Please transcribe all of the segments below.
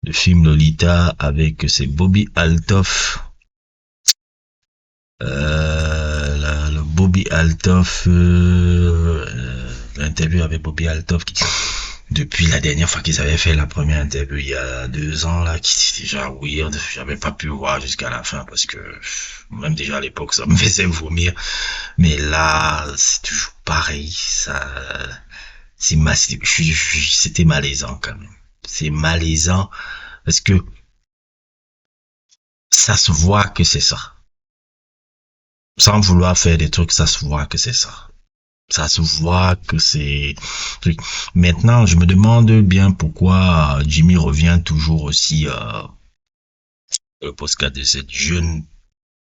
le film Lolita avec c'est Bobby Althoff. Le Bobby Althoff, l'interview avec Bobby Althoff qui, depuis la dernière fois qu'ils avaient fait la première interview il y a 2 ans là, qui était déjà weird, j'avais pas pu voir jusqu'à la fin parce que même déjà à l'époque ça me faisait vomir, mais là c'est toujours pareil, ça, c'était malaisant quand même, c'est malaisant parce que ça se voit que c'est ça. Sans vouloir faire des trucs, ça se voit que c'est ça. Ça se voit que c'est... Maintenant, je me demande bien pourquoi Jimmy revient toujours aussi au podcast de cette jeune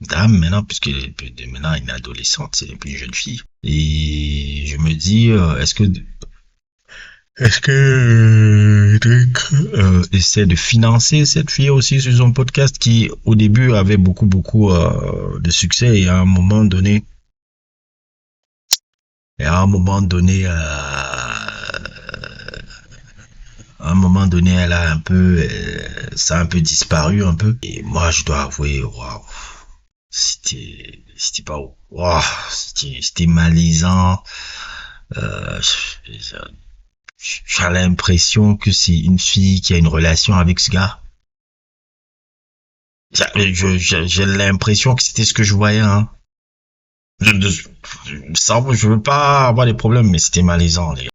dame maintenant, puisque maintenant elle est adolescente, c'est une plus jeune fille. Et je me dis, est-ce que Drake essaie de financer cette fille aussi sur son podcast qui au début avait beaucoup de succès et à un moment donné elle a un peu ça a un peu disparu un peu et moi je dois avouer waouh, c'était pas waouh, c'était malaisant. euh, j'ai l'impression que c'est une fille qui a une relation avec ce gars. J'ai l'impression que c'était ce que je voyais, hein. Je veux pas avoir des problèmes, mais c'était malaisant, les gars.